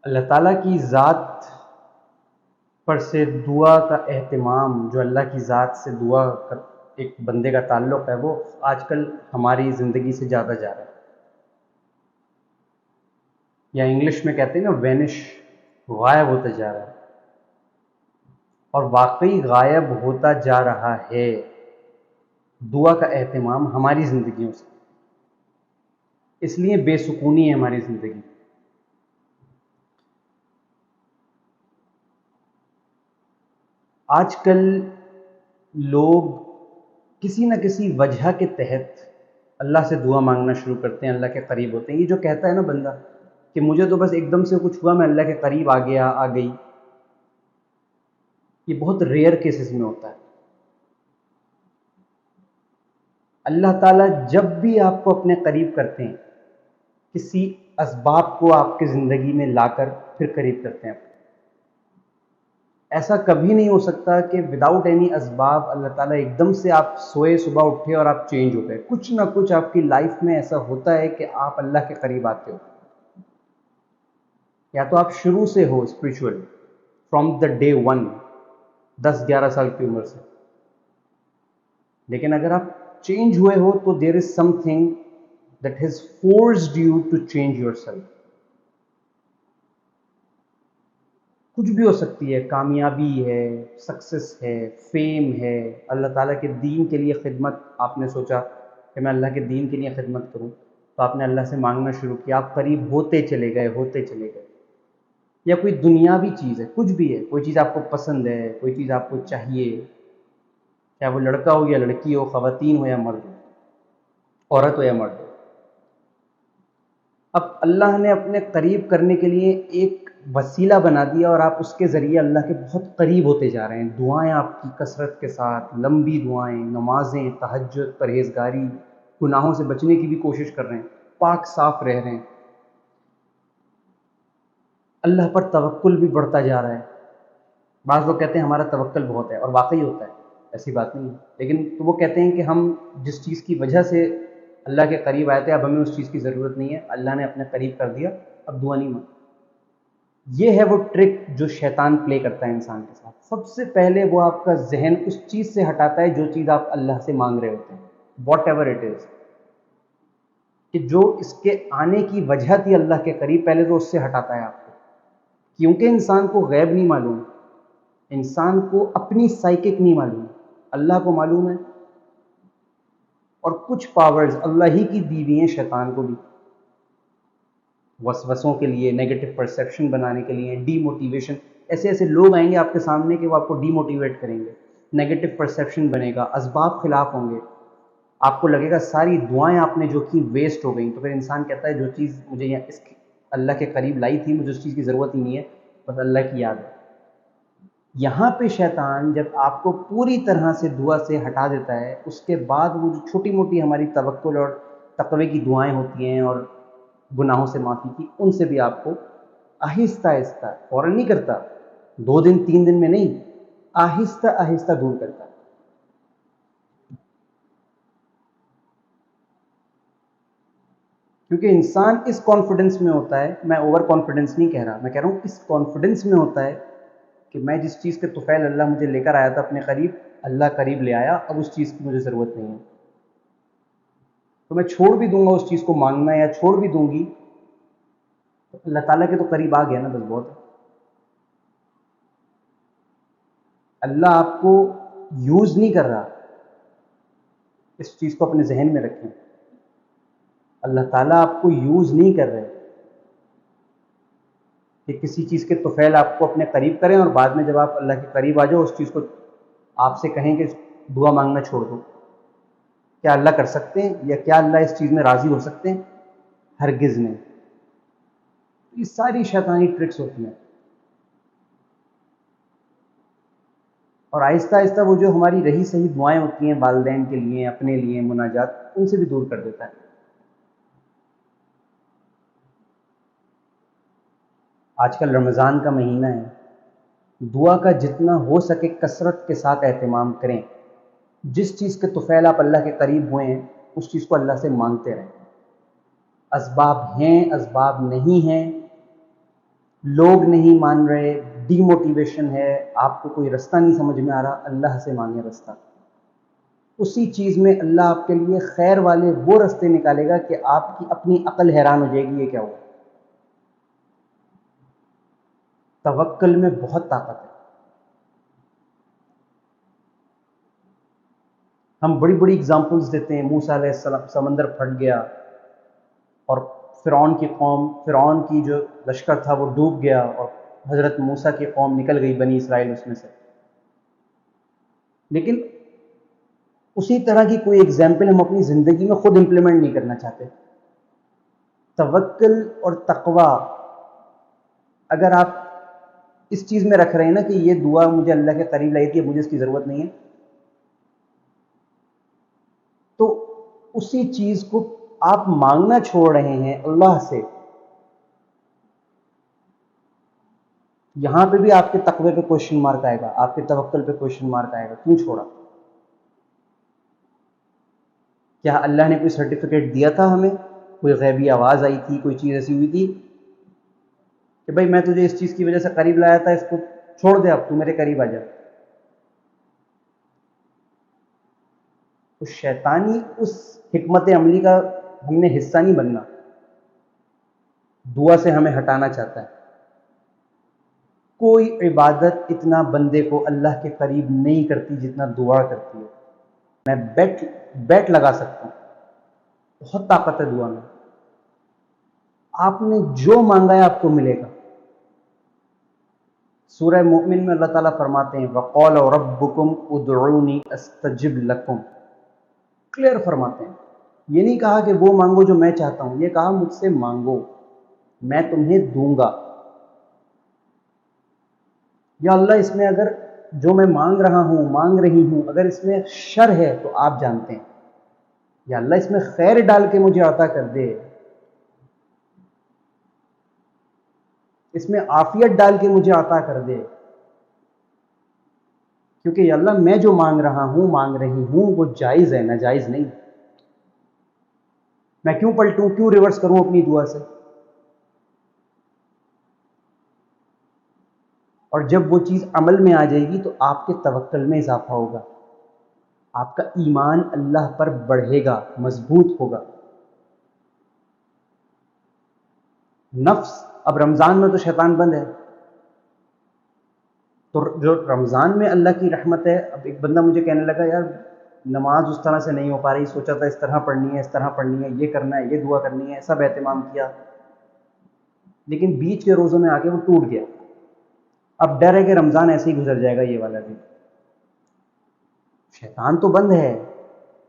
اللہ تعالیٰ کی ذات پر سے دعا کا اہتمام، جو اللہ کی ذات سے دعا کا ایک بندے کا تعلق ہے، وہ آج کل ہماری زندگی سے زیادہ جا رہا ہے، یا انگلش میں کہتے ہیں نا وینش، غائب ہوتا جا رہا ہے، اور واقعی غائب ہوتا جا رہا ہے دعا کا اہتمام ہماری زندگیوں سے۔ اس لیے بے سکونی ہے ہماری زندگی۔ آج کل لوگ کسی نہ کسی وجہ کے تحت اللہ سے دعا مانگنا شروع کرتے ہیں، اللہ کے قریب ہوتے ہیں۔ یہ جو کہتا ہے نا بندہ کہ مجھے تو بس ایک دم سے کچھ ہوا، میں اللہ کے قریب آ گیا، آ گئی، یہ بہت ریئر کیسز میں ہوتا ہے۔ اللہ تعالیٰ جب بھی آپ کو اپنے قریب کرتے ہیں، کسی اسباب کو آپ کی زندگی میں لا کر پھر قریب کرتے ہیں۔ ایسا کبھی نہیں ہو سکتا کہ وداؤٹ اینی اسباب اللہ تعالیٰ ایک دم سے آپ سوئے، صبح اٹھے اور آپ چینج ہو گئے۔ کچھ نہ کچھ آپ کی لائف میں ایسا ہوتا ہے کہ آپ اللہ کے قریب آتے ہو، یا تو آپ شروع سے ہو spiritual, from the day one, 10-11 سال کی عمر سے، لیکن اگر آپ چینج ہوئے ہو تو there is something that has forced you to change yourself. کچھ بھی ہو سکتی ہے، کامیابی ہے، سکسس ہے، فیم ہے، اللہ تعالیٰ کے دین کے لیے خدمت، آپ نے سوچا کہ میں اللہ کے دین کے لیے خدمت کروں، تو آپ نے اللہ سے مانگنا شروع کیا، آپ قریب ہوتے چلے گئے، ہوتے چلے گئے۔ یا کوئی دنیاوی چیز ہے، کچھ بھی ہے، کوئی چیز آپ کو پسند ہے، کوئی چیز آپ کو چاہیے، چاہے وہ لڑکا ہو یا لڑکی ہو، خواتین ہو یا مرد ہو، عورت ہو یا مرد ہو۔ اب اللہ نے اپنے قریب کرنے کے لیے ایک وسیلہ بنا دیا، اور آپ اس کے ذریعے اللہ کے بہت قریب ہوتے جا رہے ہیں۔ دعائیں آپ کی کثرت کے ساتھ، لمبی دعائیں، نمازیں، تہجد، پرہیزگاری، گناہوں سے بچنے کی بھی کوشش کر رہے ہیں، پاک صاف رہ رہے ہیں، اللہ پر توکل بھی بڑھتا جا رہا ہے۔ بعض لوگ کہتے ہیں ہمارا توکل بہت ہے، اور واقعی ہوتا ہے، ایسی بات نہیں ہے، لیکن تو وہ کہتے ہیں کہ ہم جس چیز کی وجہ سے اللہ کے قریب آئے تھے، اب ہمیں اس چیز کی ضرورت نہیں ہے، اللہ نے اپنے قریب کر دیا، اب دعا نہیں مانگ۔ یہ ہے وہ ٹرک جو شیطان پلے کرتا ہے انسان کے ساتھ۔ سب سے پہلے وہ آپ کا ذہن اس چیز سے ہٹاتا ہے جو چیز آپ اللہ سے مانگ رہے ہوتے ہیں، واٹ ایور اٹ از، کہ جو اس کے آنے کی وجہ تھی اللہ کے قریب، پہلے تو اس سے ہٹاتا ہے آپ کو، کیونکہ انسان کو غیب نہیں معلوم، انسان کو اپنی سائیکک نہیں معلوم، اللہ کو معلوم ہے۔ اور کچھ پاورز اللہ ہی کی دی ہوئی ہیں شیطان کو بھی، وسوسوں کے لیے، نیگیٹو پرسیپشن بنانے کے لیے، ڈی موٹیویشن۔ ایسے ایسے لوگ آئیں گے آپ کے سامنے کہ وہ آپ کو ڈی موٹیویٹ کریں گے، نیگیٹو پرسیپشن بنے گا، اسباب خلاف ہوں گے، آپ کو لگے گا ساری دعائیں آپ نے جو کی ویسٹ ہو گئیں، تو پھر انسان کہتا ہے جو چیز مجھے یہاں اللہ کے قریب لائی تھی، مجھے اس چیز کی ضرورت ہی نہیں ہے، بس اللہ کی یاد ہے۔ یہاں پہ شیطان جب آپ کو پوری طرح سے دعا سے ہٹا دیتا ہے، اس کے بعد وہ جو چھوٹی موٹی ہماری توکل اور تقوی کی دعائیں ہوتی ہیں، اور گناہوں سے معافی کی، ان سے بھی آپ کو آہستہ آہستہ، فوراً نہیں کرتا، 2 دن 3 دن میں نہیں، آہستہ آہستہ دور کرتا ہے۔ کیونکہ انسان اس کانفیڈنس میں ہوتا ہے، میں اوور کانفیڈنس نہیں کہہ رہا، میں کہہ رہا ہوں اس کانفیڈنس میں ہوتا ہے کہ میں جس چیز کے طفیل اللہ مجھے لے کر آیا تھا اپنے قریب، اللہ قریب لے آیا، اب اس چیز کی مجھے ضرورت نہیں ہے، تو میں چھوڑ بھی دوں گا اس چیز کو مانگنا، یا چھوڑ بھی دوں گی، تو اللہ تعالیٰ کے تو قریب آ گیا نا، بس بہت ہے۔ اللہ آپ کو یوز نہیں کر رہا، اس چیز کو اپنے ذہن میں رکھیں، اللہ تعالیٰ آپ کو یوز نہیں کر رہے کہ کسی چیز کے طفیل آپ کو اپنے قریب کریں، اور بعد میں جب آپ اللہ کے قریب آ جاؤ اس چیز کو آپ سے کہیں کہ دعا مانگنا چھوڑ دو۔ کیا اللہ کر سکتے ہیں، یا کیا اللہ اس چیز میں راضی ہو سکتے ہیں؟ ہرگز نہیں۔ یہ ساری شیطانی ٹرکس ہوتی ہیں، اور آہستہ آہستہ وہ جو ہماری رہی صحیح دعائیں ہوتی ہیں والدین کے لیے، اپنے لیے، مناجات، ان سے بھی دور کر دیتا ہے۔ آج کل رمضان کا مہینہ ہے، دعا کا جتنا ہو سکے کثرت کے ساتھ اہتمام کریں، جس چیز کے طفیل آپ اللہ کے قریب ہوئے ہیں اس چیز کو اللہ سے مانگتے رہیں۔ اسباب ہیں، اسباب نہیں ہیں، لوگ نہیں مان رہے، ڈی موٹیویشن ہے، آپ کو کوئی رستہ نہیں سمجھ میں آ رہا، اللہ سے مانگے رستہ۔ اسی چیز میں اللہ آپ کے لیے خیر والے وہ رستے نکالے گا کہ آپ کی اپنی عقل حیران ہو جائے گی یہ کیا ہوا۔ توکل میں بہت طاقت ہے۔ ہم بڑی بڑی اگزامپلز دیتے ہیں، موسیٰ علیہ السلام سمندر پھٹ گیا اور فرعون کی قوم، فرعون کی جو لشکر تھا وہ ڈوب گیا اور حضرت موسیٰ کی قوم نکل گئی، بنی اسرائیل اس میں سے۔ لیکن اسی طرح کی کوئی ایگزامپل ہم اپنی زندگی میں خود امپلیمنٹ نہیں کرنا چاہتے۔ توکل اور تقوی اگر آپ اس چیز میں رکھ رہے ہیں نا کہ یہ دعا مجھے اللہ کے قریب لائی تھی، مجھے اس کی ضرورت نہیں ہے، تو اسی چیز کو آپ مانگنا چھوڑ رہے ہیں اللہ سے، یہاں پہ بھی آپ کے تقوی پہ کوشچن مارک آئے گا، آپ کے توکل پہ کوشچن مارک آئے گا، کیوں چھوڑا؟ کیا اللہ نے کوئی سرٹیفکیٹ دیا تھا ہمیں؟ کوئی غیبی آواز آئی تھی، کوئی چیز ایسی ہوئی تھی کہ بھائی میں تجھے اس چیز کی وجہ سے قریب لایا تھا، اس کو چھوڑ دے، اب تو میرے قریب آ جا؟ تو شیطانی اس حکمت عملی کا ہم نے حصہ نہیں بننا، دعا سے ہمیں ہٹانا چاہتا ہے۔ کوئی عبادت اتنا بندے کو اللہ کے قریب نہیں کرتی جتنا دعا کرتی ہے۔ میں بیٹ لگا سکتا ہوں، بہت طاقت ہے دعا میں۔ آپ نے جو مانگا ہے آپ کو ملے گا۔ سورہ مومن میں اللہ تعالیٰ فرماتے ہیں وَقَالَ رَبُّكُمْ اُدْعُونِي أَسْتَجِبْ لَكُمْ، کلیئر فرماتے ہیں، یہ نہیں کہا کہ وہ مانگو جو میں چاہتا ہوں، یہ کہا مجھ سے مانگو میں تمہیں دوں گا۔ یا اللہ اس میں اگر جو میں مانگ رہا ہوں مانگ رہی ہوں اگر اس میں شر ہے تو آپ جانتے ہیں، یا اللہ اس میں خیر ڈال کے مجھے عطا کر دے، اس میں عافیت ڈال کے مجھے عطا کر دے، کیونکہ یا اللہ میں جو مانگ رہا ہوں مانگ رہی ہوں وہ جائز ہے، ناجائز نہیں۔ میں کیوں پلٹوں، کیوں ریورس کروں اپنی دعا سے؟ اور جب وہ چیز عمل میں آ جائے گی تو آپ کے توکل میں اضافہ ہوگا، آپ کا ایمان اللہ پر بڑھے گا، مضبوط ہوگا۔ نفس، اب رمضان میں تو شیطان بند ہے، تو جو رمضان میں اللہ کی رحمت ہے، اب ایک بندہ مجھے کہنے لگا یار نماز اس طرح سے نہیں ہو پا رہی، سوچا تھا اس طرح پڑھنی ہے، اس طرح پڑھنی ہے، یہ کرنا ہے، یہ دعا کرنی ہے، سب اہتمام کیا، لیکن بیچ کے روزوں میں آ کے وہ ٹوٹ گیا۔ اب ڈر ہے کہ رمضان ایسے ہی گزر جائے گا یہ والا دن۔ شیطان تو بند ہے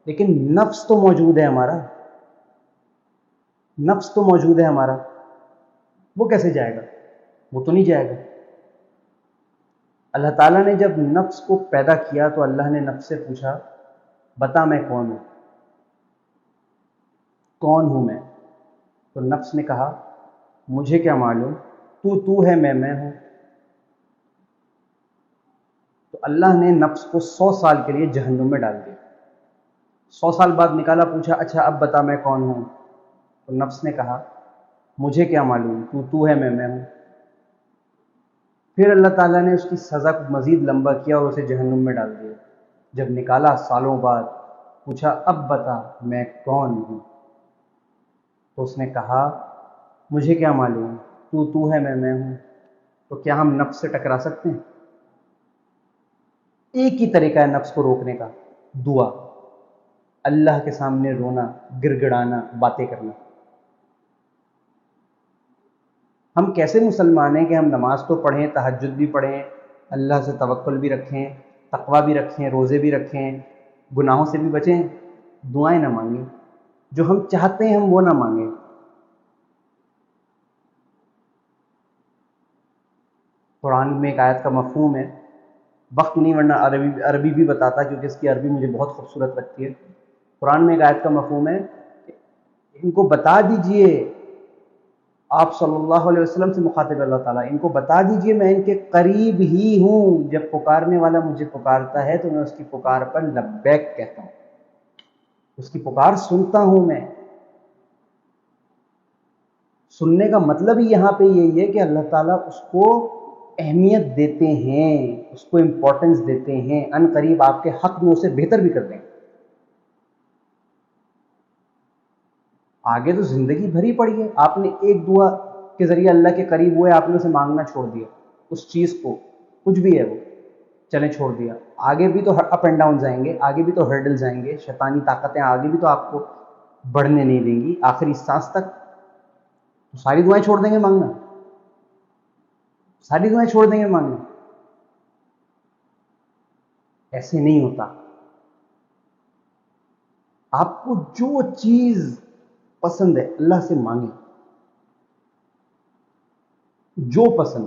لیکن نفس تو موجود ہے ہمارا، نفس تو موجود ہے ہمارا، وہ کیسے جائے گا؟ وہ تو نہیں جائے گا۔ اللہ تعالیٰ نے جب نفس کو پیدا کیا تو اللہ نے نفس سے پوچھا بتا میں کون ہوں، کون ہوں میں؟ تو نفس نے کہا مجھے کیا معلوم، تو ہے، میں ہوں۔ تو اللہ نے نفس کو 100 سال کے لیے جہنم میں ڈال دیا۔ 100 سال بعد نکالا، پوچھا اچھا اب بتا میں کون ہوں؟ تو نفس نے کہا مجھے کیا معلوم، تو ہے، میں ہوں۔ پھر اللہ تعالیٰ نے اس کی سزا کو مزید لمبا کیا اور اسے جہنم میں ڈال دیا۔ جب نکالا سالوں بعد، پوچھا اب بتا میں کون ہوں؟ تو اس نے کہا مجھے کیا معلوم، تو ہے، میں ہوں۔ تو کیا ہم نفس سے ٹکرا سکتے ہیں؟ ایک ہی طریقہ ہے نفس کو روکنے کا، دعا، اللہ کے سامنے رونا، گڑ گڑانا، باتیں کرنا۔ ہم کیسے مسلمان ہیں کہ ہم نماز تو پڑھیں، تہجد بھی پڑھیں، اللہ سے توکل بھی رکھیں، تقوی بھی رکھیں، روزے بھی رکھیں، گناہوں سے بھی بچیں، دعائیں نہ مانگیں، جو ہم چاہتے ہیں ہم وہ نہ مانگیں۔ قرآن میں ایک آیت کا مفہوم ہے، وقت نہیں ورنہ عربی بھی بتاتا کیونکہ اس کی عربی مجھے بہت خوبصورت لگتی ہے۔ قرآن میں ایک آیت کا مفہوم ہے کہ ان کو بتا دیجئے، آپ صلی اللہ علیہ وسلم سے مخاطب اللہ تعالیٰ، ان کو بتا دیجئے میں ان کے قریب ہی ہوں، جب پکارنے والا مجھے پکارتا ہے تو میں اس کی پکار پر لبیک کہتا ہوں، اس کی پکار سنتا ہوں میں۔ سننے کا مطلب ہی یہاں پہ یہی ہے کہ اللہ تعالیٰ اس کو اہمیت دیتے ہیں، اس کو امپورٹنس دیتے ہیں، ان قریب آپ کے حق میں اسے بہتر بھی کر دیں گے۔ آگے تو زندگی بھری پڑی ہے، آپ نے ایک دعا کے ذریعے اللہ کے قریب ہوئے، آپ نے اسے مانگنا چھوڑ دیا، اس چیز کو کچھ بھی ہے وہ چلیں چھوڑ دیا، آگے بھی تو اپ اینڈ ڈاؤن جائیں گے، آگے بھی تو ہرڈل جائیں گے، شیطانی طاقتیں آگے بھی تو آپ کو بڑھنے نہیں دیں گی آخری سانس تک، تو ساری دعائیں چھوڑ دیں گے مانگنا، ساری دعائیں چھوڑ دیں گے مانگنا؟ ایسے نہیں ہوتا۔ آپ کو جو چیز پسند ہے اللہ سے مانگیں، جو پسند،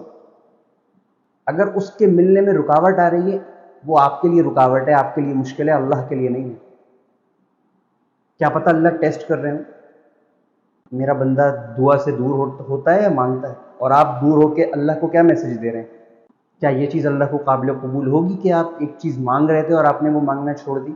اگر اس کے ملنے میں رکاوٹ آ رہی ہے وہ آپ کے لیے رکاوٹ ہے، آپ کے لیے مشکل ہے، اللہ کے لیے نہیں ہے۔ کیا پتہ اللہ ٹیسٹ کر رہے ہوں، میرا بندہ دعا سے دور ہوتا ہے یا مانگتا ہے، اور آپ دور ہو کے اللہ کو کیا میسج دے رہے ہیں؟ کیا یہ چیز اللہ کو قابل قبول ہوگی کہ آپ ایک چیز مانگ رہے تھے اور آپ نے وہ مانگنا چھوڑ دی؟